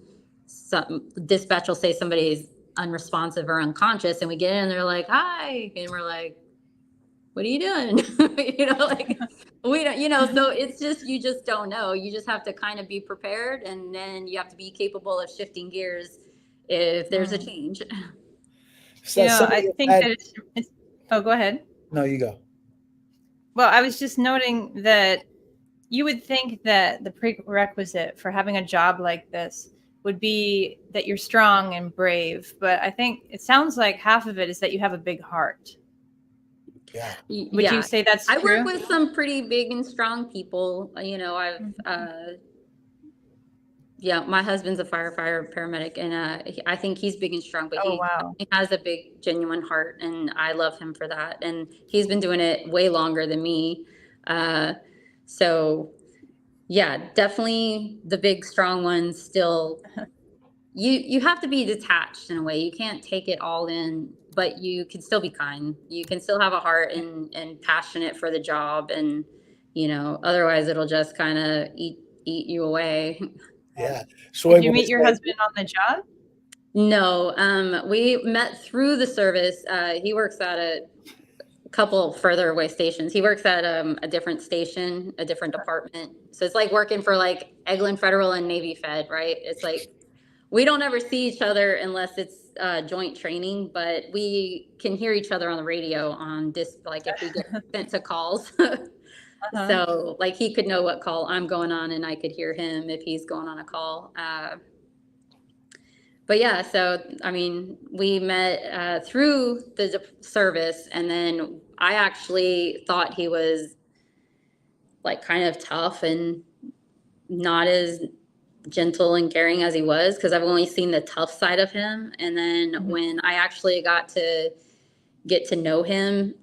dispatch will say somebody's unresponsive or unconscious, and we get in and they're like, hi. And we're like, what are you doing? We don't, so it's just, you just don't know. You just have to kind of be prepared, and then you have to be capable of shifting gears if there's a change. So I think that it's, oh, go ahead. No, you go. Well, I was just noting that you would think that the prerequisite for having a job like this would be that you're strong and brave. But I think it sounds like half of it is that you have a big heart. Yeah. Would you say that's true? I work with some pretty big and strong people. My husband's a firefighter paramedic, and I think he's big and strong, but he has a big, genuine heart, and I love him for that. And he's been doing it way longer than me. So yeah, definitely the big, strong ones still, you have to be detached in a way. You can't take it all in, but you can still be kind. You can still have a heart and passionate for the job. And, otherwise it'll just kind of eat you away. Yeah. Did you meet your husband on the job? No. We met through the service. He works at a couple further away stations. He works at a different station, a different department. So it's like working for like Eglin Federal and Navy Fed, right? It's like we don't ever see each other unless it's joint training, but we can hear each other on the radio on this, like if we get sent to calls. So like he could know what call I'm going on and I could hear him if he's going on a call. But yeah, so I mean, we met through the service, and then I actually thought he was like kind of tough and not as gentle and caring as he was, because I've only seen the tough side of him. And then when I actually got to get to know him,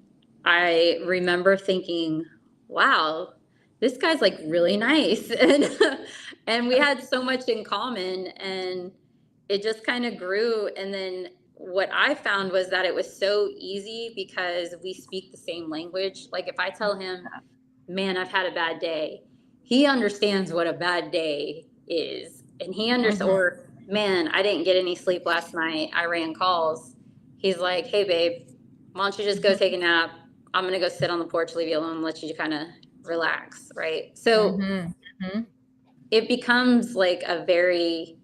I remember thinking, wow, this guy's like really nice. And we had so much in common, and it just kind of grew. And then what I found was that it was so easy because we speak the same language. Like if I tell him, man, I've had a bad day, he understands what a bad day is. And he understands, or man, I didn't get any sleep last night, I ran calls. He's like, hey babe, why don't you just go take a nap? I'm going to go sit on the porch, leave you alone, let you kind of relax. Right. So it becomes like a very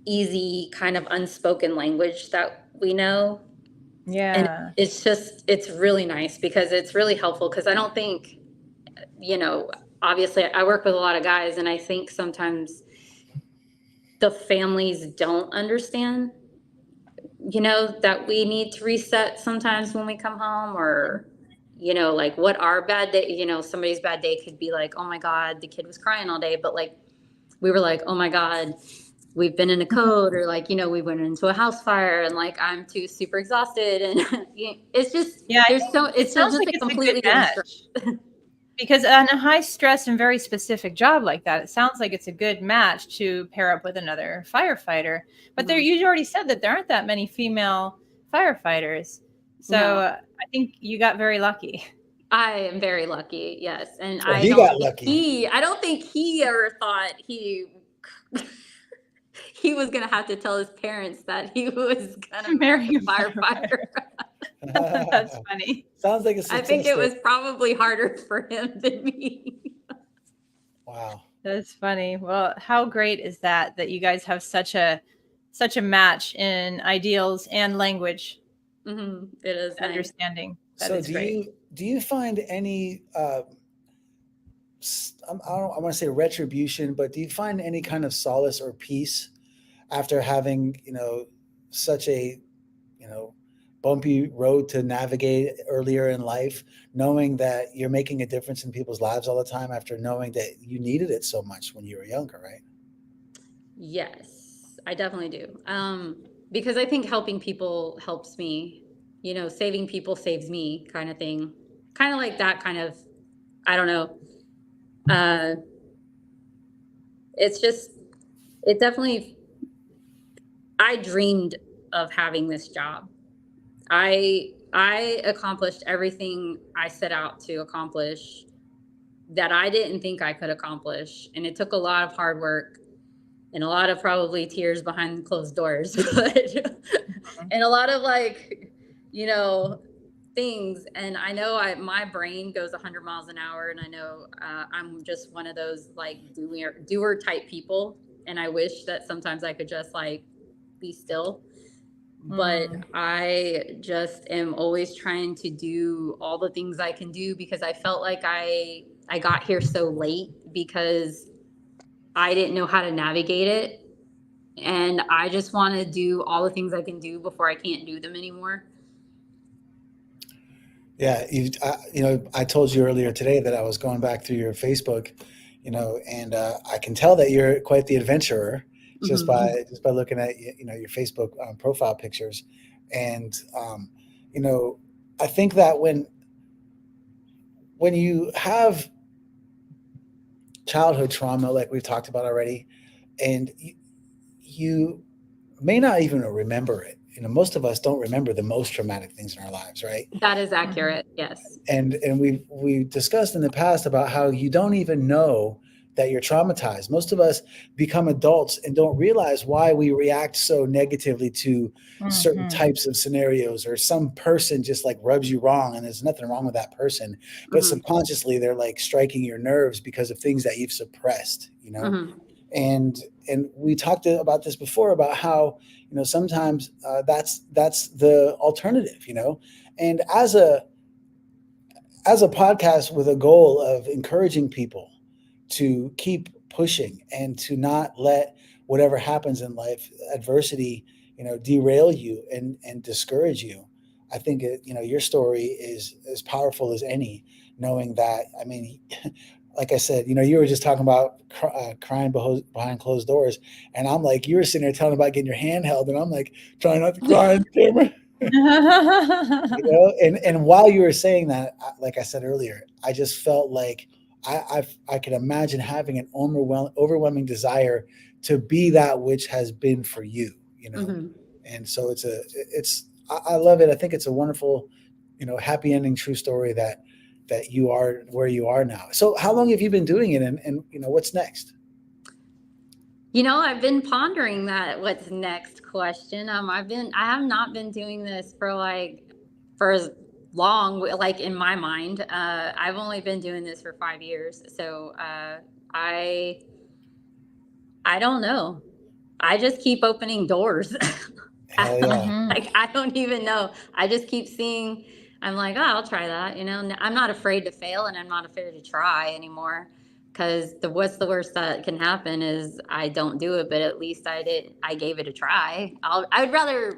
easy kind of unspoken language that we know. Yeah. And it's really nice because it's really helpful, because I don't think, you know, obviously I work with a lot of guys, and I think sometimes the families don't understand, you know, that we need to reset sometimes when we come home, or, you know, like what our bad day, you know, somebody's bad day could be like, oh my God, the kid was crying all day. But like, we were like, oh my God, we've been in a code, or like, you know, we went into a house fire, and like, I'm too super exhausted. And it's just, it sounds like it's completely a good match. Because on a high stress and very specific job like that, it sounds like it's a good match to pair up with another firefighter. But there, you already said that there aren't that many female firefighters. So I think you got very lucky. I am very lucky. Yes. And well, I got lucky. I don't think he ever thought he was going to have to tell his parents that he was going to marry a firefighter. That's funny. Sounds like a success. I think it was probably harder for him than me. Wow. That's funny. Well, how great is that you guys have such a match in ideals and language? It is understanding. Nice. So do you find any I want to say retribution, but do you find any kind of solace or peace after having, you know, such a, you know, bumpy road to navigate earlier in life, knowing that you're making a difference in people's lives all the time, after knowing that you needed it so much when you were younger, right? Yes, I definitely do. Because I think helping people helps me, you know, saving people saves me, kind of thing. Kind of like that kind of, I don't know. It's just, it definitely, I dreamed of having this job. I accomplished everything I set out to accomplish that I didn't think I could accomplish. And it took a lot of hard work and a lot of probably tears behind closed doors, but, and a lot of like, you know, things. And I know my brain goes 100 miles an hour, and I know I'm just one of those like doer type people. And I wish that sometimes I could just like be still. But I just am always trying to do all the things I can do, because I felt like I got here so late because I didn't know how to navigate it. And I just want to do all the things I can do before I can't do them anymore. Yeah. I told you earlier today that I was going back through your Facebook, you know, and I can tell that you're quite the adventurer. Just by looking at, you know, your Facebook profile pictures. And you know, I think that when you have childhood trauma, like we've talked about already, and you may not even remember it. You know, most of us don't remember the most traumatic things in our lives, right? That is accurate. Yes. And we discussed in the past about how you don't even know that you're traumatized. Most of us become adults and don't realize why we react so negatively to certain types of scenarios, or some person just like rubs you wrong and there's nothing wrong with that person, but subconsciously they're like striking your nerves because of things that you've suppressed, you know? And we talked about this before about how, you know, sometimes that's the alternative, you know. And as a podcast with a goal of encouraging people to keep pushing and to not let whatever happens in life, adversity, you know, derail you and discourage you, I think you know, your story is as powerful as any, knowing that, I mean, like I said, you know, you were just talking about crying behind closed doors, and I'm like, you were sitting there telling about getting your hand held, and I'm like trying not to cry on camera. You know, and while you were saying that, like I said earlier, I just felt like I could imagine having an overwhelming desire to be that which has been for you, you know. And so I love it. I think it's a wonderful, you know, happy ending, true story that you are where you are now. So how long have you been doing it, and you know, what's next? You know, I've been pondering that what's next question. I have not been doing this for as long, like in my mind. I've only been doing this for 5 years. So I don't know. I just keep opening doors. Hell yeah. Like, I don't even know. I just keep seeing, I'm like, oh, I'll try that. You know, I'm not afraid to fail, and I'm not afraid to try anymore. Because what's the worst that can happen is I don't do it, but at least I gave it a try. I'd rather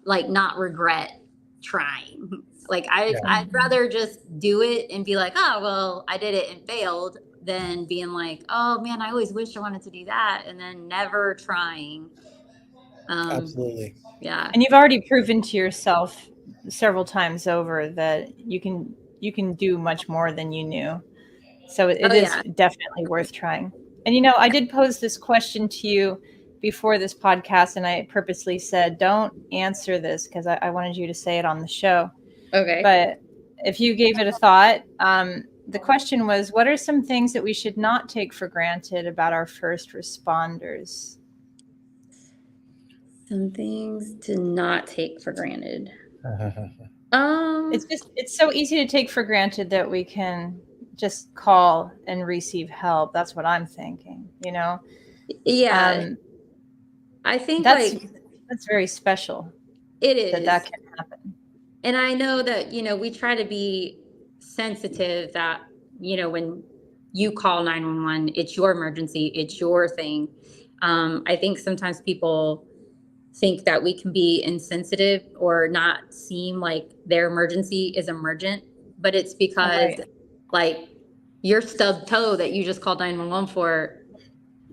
not regret trying. Like I'd rather just do it and be like, oh, well, I did it and failed, than being like, oh man, I always wish I wanted to do that, and then never trying. Absolutely. Yeah. And you've already proven to yourself several times over that you can do much more than you knew. So it is definitely worth trying. And, you know, I did pose this question to you before this podcast, and I purposely said, don't answer this because I wanted you to say it on the show. Okay. But if you gave it a thought, the question was, what are some things that we should not take for granted about our first responders? Some things to not take for granted. It's so easy to take for granted that we can just call and receive help. That's what I'm thinking, you know? Yeah. I think that's very special. It is. That can happen. And I know that, you know, we try to be sensitive that, you know, when you call 911, it's your emergency, it's your thing. I think sometimes people think that we can be insensitive or not seem like their emergency is emergent, but it's because like your stubbed toe that you just called 911 for,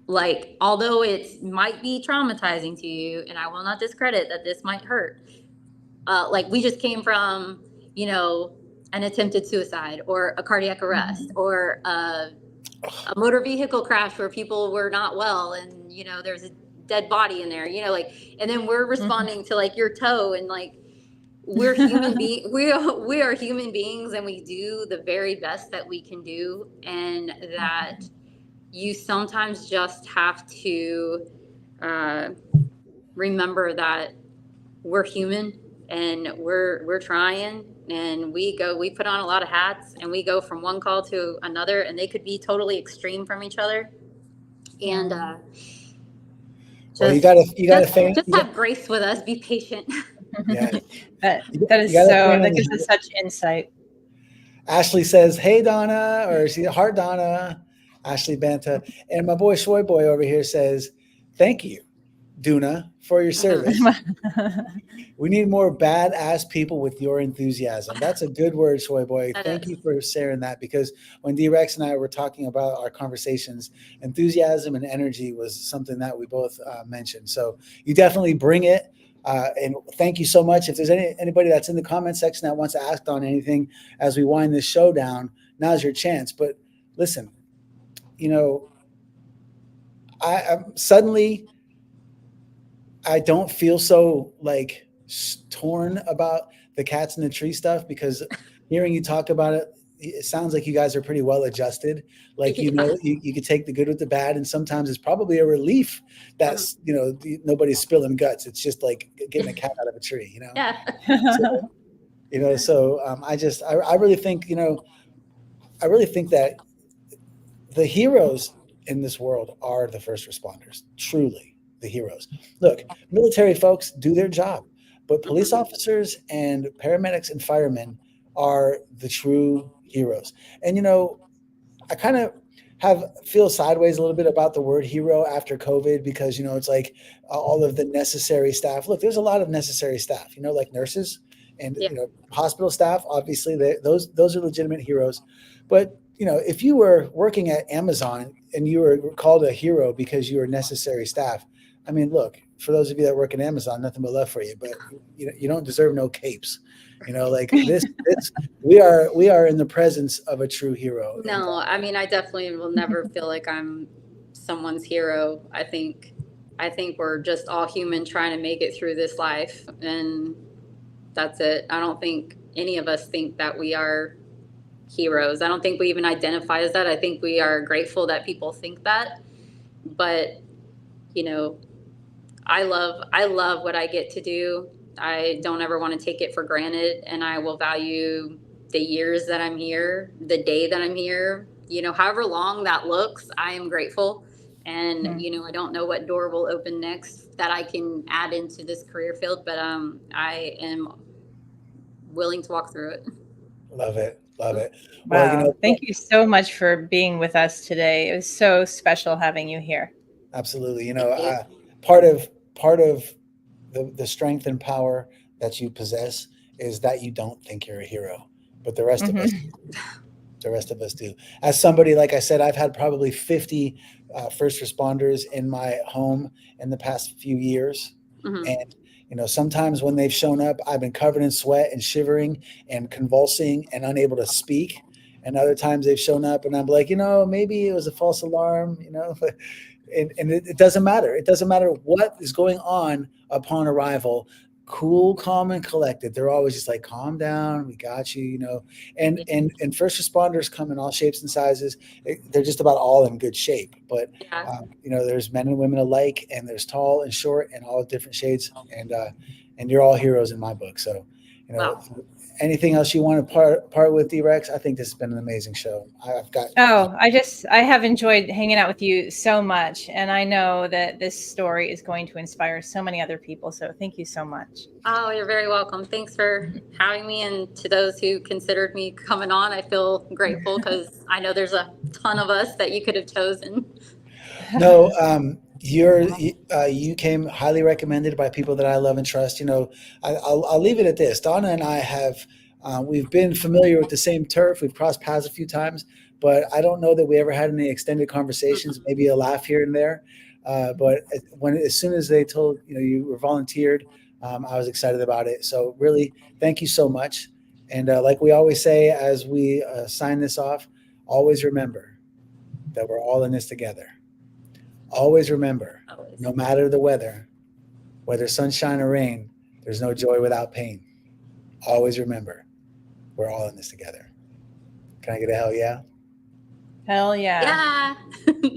like, although it might be traumatizing to you, and I will not discredit that this might hurt, like we just came from, you know, an attempted suicide or a cardiac arrest or a motor vehicle crash where people were not well, and, you know, there's a dead body in there, you know, like, and then we're responding to like your toe, and like, we're human we are human beings, and we do the very best that we can do, and that you sometimes just have to remember that we're human, and we're trying, and we put on a lot of hats, and we go from one call to another, and they could be totally extreme from each other, and have grace with us, be patient. Yeah. that gives us such insight. Ashley says, hey, Donna, or she's Heart Donna, Ashley Banta. And my boy Shoy Boy over here says, thank you, Duna, for your service. We need more badass people with your enthusiasm. That's a good word, Shoy Boy. Thank you for sharing that, because when D-Rex and I were talking about our conversations, enthusiasm and energy was something that we both mentioned. So you definitely bring it. And thank you so much. If there's anybody that's in the comment section that wants to ask on anything as we wind this show down, now's your chance. But listen, you know, I'm suddenly I don't feel so like torn about the cats in the tree stuff, because hearing you talk about it, it sounds like you guys are pretty well adjusted. Like, you know, you could take the good with the bad, and sometimes it's probably a relief that's, you know, nobody's spilling guts. It's just like getting a cat out of a tree, you know? Yeah. So, you know, so I really think, you know, I really think that the heroes in this world are the first responders, truly the heroes. Look, military folks do their job, but police officers and paramedics and firemen are the true heroes. And, you know, I kind of feel sideways a little bit about the word hero after COVID, because, you know, it's like all of the necessary staff. Look, there's a lot of necessary staff, you know, like nurses and, you know, hospital staff. Obviously, those are legitimate heroes. But, you know, if you were working at Amazon and you were called a hero because you were necessary staff, I mean, look, for those of you that work at Amazon, nothing but love for you, but you don't deserve no capes. You know, like this we are in the presence of a true hero. No, I mean, I definitely will never feel like I'm someone's hero. I think we're just all human trying to make it through this life, and that's it. I don't think any of us think that we are heroes. I don't think we even identify as that. I think we are grateful that people think that. But, you know, I love what I get to do. I don't ever want to take it for granted, and I will value the years that I'm here, the day that I'm here, you know, however long that looks. I am grateful. And, you know, I don't know what door will open next that I can add into this career field, but I am willing to walk through it. Love it. Love it. Wow. Well, you know, thank you so much for being with us today. It was so special having you here. Absolutely. You know, part of the strength and power that you possess is that you don't think you're a hero, but the rest of us do. As somebody, like I said, I've had probably 50 first responders in my home in the past few years. And, you know, sometimes when they've shown up, I've been covered in sweat and shivering and convulsing and unable to speak. And other times they've shown up and I'm like, you know, maybe it was a false alarm, you know, and it doesn't matter. It doesn't matter what is going on upon arrival. Cool, calm, and collected. They're always just like, calm down, we got you, you know. And first responders come in all shapes and sizes. They're just about all in good shape. But you know, there's men and women alike, and there's tall and short, and all different shades. And you're all heroes in my book. So, you know, anything else you want to part with, D-Rex? I think this has been an amazing show. I have enjoyed hanging out with you so much, and I know that this story is going to inspire so many other people. So thank you so much. Oh, you're very welcome. Thanks for having me, and to those who considered me coming on, I feel grateful because I know there's a ton of us that you could have chosen. No, you came highly recommended by people that I love and trust. You know, I'll leave it at this. Donna and I have, we've been familiar with the same turf. We've crossed paths a few times, but I don't know that we ever had any extended conversations, maybe a laugh here and there. But as soon as they told, you know, you were volunteered, I was excited about it. So really, thank you so much. And like we always say, as we sign this off, always remember that we're all in this together. Always remember, no matter the weather, whether sunshine or rain, there's no joy without pain. Always remember, we're all in this together. Can I get a hell yeah? Hell yeah. Yeah.